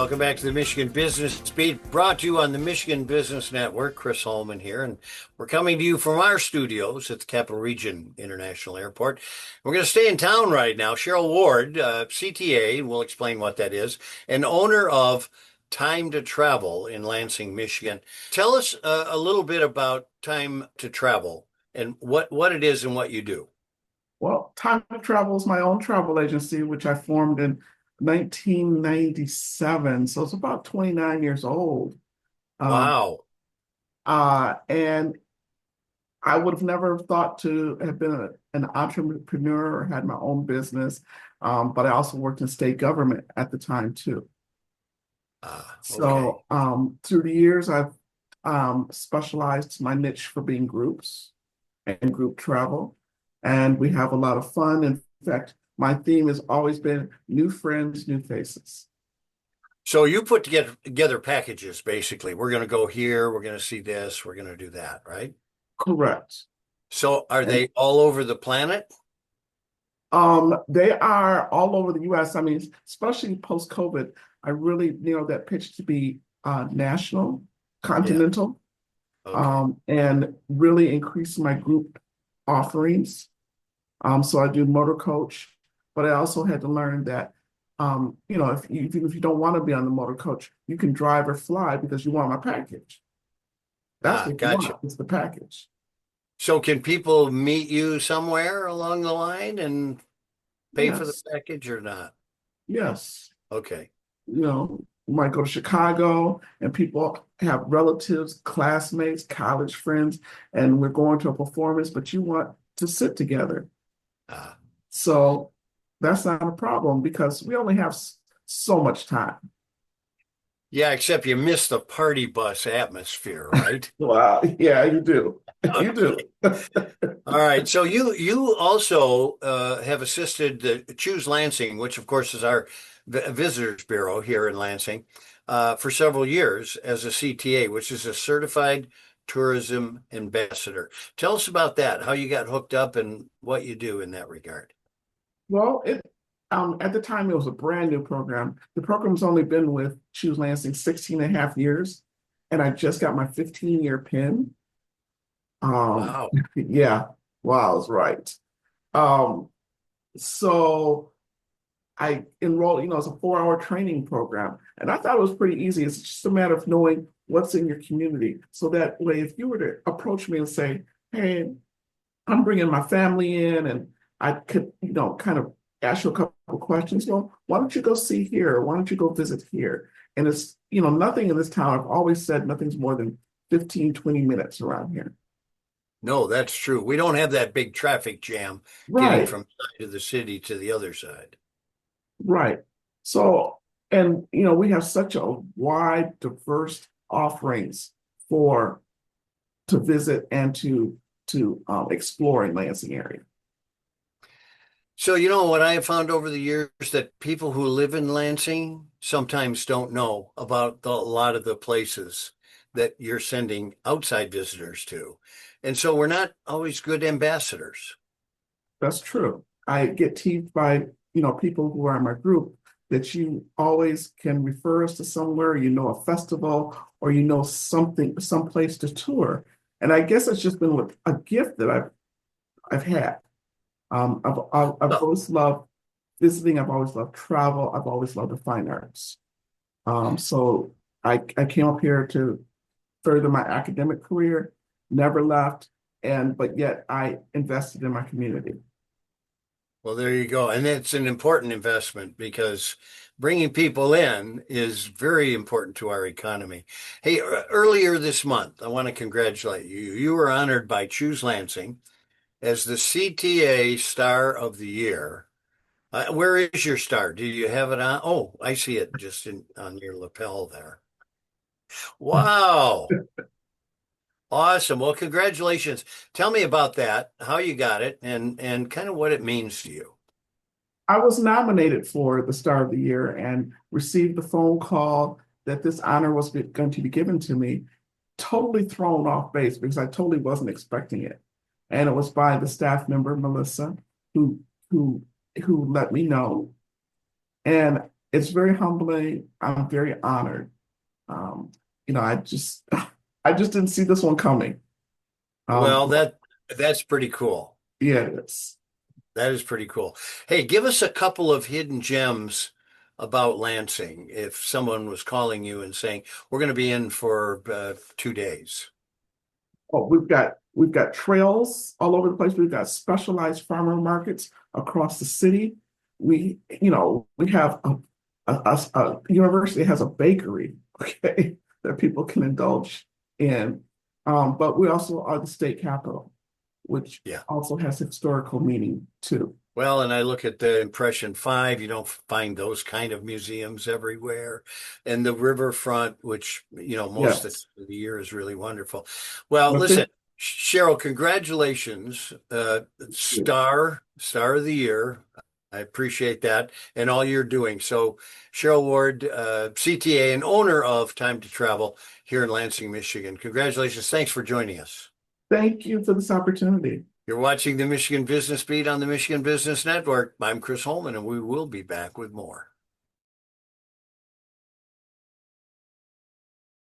Welcome back to the Michigan Business Beat, brought to you on the Michigan Business Network. Chris Holman here, and we're coming to you from our studios at the Capital Region International Airport. We're going to stay in town right now. Cheryl Ward, CTA, and we'll explain what that is, and owner of Time to Travel in Lansing, Michigan. Tell us a little bit about Time to Travel and what it is and what you do. Well, Time to Travel is my own travel agency, which I formed in 1997. So it's about 29 years old. Um, Wow. and I would have never thought to have been an entrepreneur or had my own business. But I also worked in state government at the time too. Okay. So through the years, I've specialized my niche for being groups and group travel. And we have a lot of fun. In fact, my theme has always been new friends, new faces. So you put together packages, basically. We're going to go here, we're going to see this, we're going to do that, right? Correct. So are And they all over the planet? they are all over the US. I mean, especially post-COVID, I really nailed that pitch to be national, Yeah. continental, Okay. and really increase my group offerings. So I do motor coach, but I also had to learn that, even if you don't want to be on the motor coach, you can drive or fly because you want my package. That's what you Gotcha. want. It's the package. So can people meet you somewhere along the line and pay for the Yes, package or not? yes. Okay. You might go to Chicago and people have relatives, classmates, college friends, and we're going to a performance, but you want to sit together. Uh, So that's not a problem because we only have so much time. yeah, except you miss the party bus atmosphere, right? Wow. Yeah, you do. You Okay. do. All right. So you also have assisted the Choose Lansing, which of course is our visitors bureau here in Lansing, for several years as a CTA, which is a certified tourism ambassador. Tell us about that, how you got hooked up and what you do in that regard. Well, at the time it was a brand new program. The program's only been with Choose Lansing 16 and a half years, and I just got my 15-year pin. Um, Wow. yeah, wow, I was right. Um, so I enrolled, it's a 4-hour training program. And I thought it was pretty easy. It's just a matter of knowing what's in your community. So that way, if you were to approach me and say, hey, I'm bringing my family in and I could, kind of ask you a couple of questions. Well, why don't you go see here? Why don't you go visit here? And it's, nothing in this town. I've always said nothing's more than 15, 20 minutes around here. No, that's true. We don't have that big traffic jam getting Right. from side of the city to the other side. Right. So, and we have such a wide, diverse offerings for to visit and to explore in Lansing area. So, what I have found over the years that people who live in Lansing sometimes don't know about a lot of the places that you're sending outside visitors to. And so we're not always good ambassadors. That's true. I get teased by people who are in my group that you always can refer us to somewhere, a festival, or something, someplace to tour. And I guess it's just been a gift that I've had. I've Oh, always loved visiting. I've always loved travel. I've always loved the fine arts. So I came up here to further my academic career, never left, but yet I invested in my community. well, there you go. And it's an important investment because bringing people in is very important to our economy. Hey, earlier this month, I want to congratulate you. You were honored by Choose Lansing as the CTA Star of the Year. Where is your star? Do you have it on? Oh, I see it just on your lapel there. Wow. Awesome. Well, congratulations. Tell me about that, how you got it, and kind of what it means to you. I was nominated for the Star of the Year and received the phone call that this honor was going to be given to me, totally thrown off base because I totally wasn't expecting it. And it was by the staff member, Melissa, who who who let me know. And it's very humbling. I'm very honored. Um, I just I just didn't see this one coming. Well, But that's pretty cool. yeah, it is. That is pretty cool. Hey, give us a couple of hidden gems about Lansing if someone was calling you and saying, we're going to be in for 2 days. Oh, we've got trails all over the place. We've got specialized farmer markets across the city. We have a university has a bakery, okay, that people can indulge in. But we also are the state capital, which Yeah. also has historical meaning too. Well, and I look at the Impression Five, you don't find those kind of museums everywhere. And the riverfront, which, most of Yes. the year is really wonderful. Well, But thank listen, Cheryl, congratulations. you. Star of the Year. I appreciate that and all you're doing. So, Cheryl Ward, CTA and owner of Time to Travel here in Lansing, Michigan. Congratulations. Thanks for joining us. Thank you for this opportunity. You're watching the Michigan Business Beat on the Michigan Business Network. I'm Chris Holman, and we will be back with more.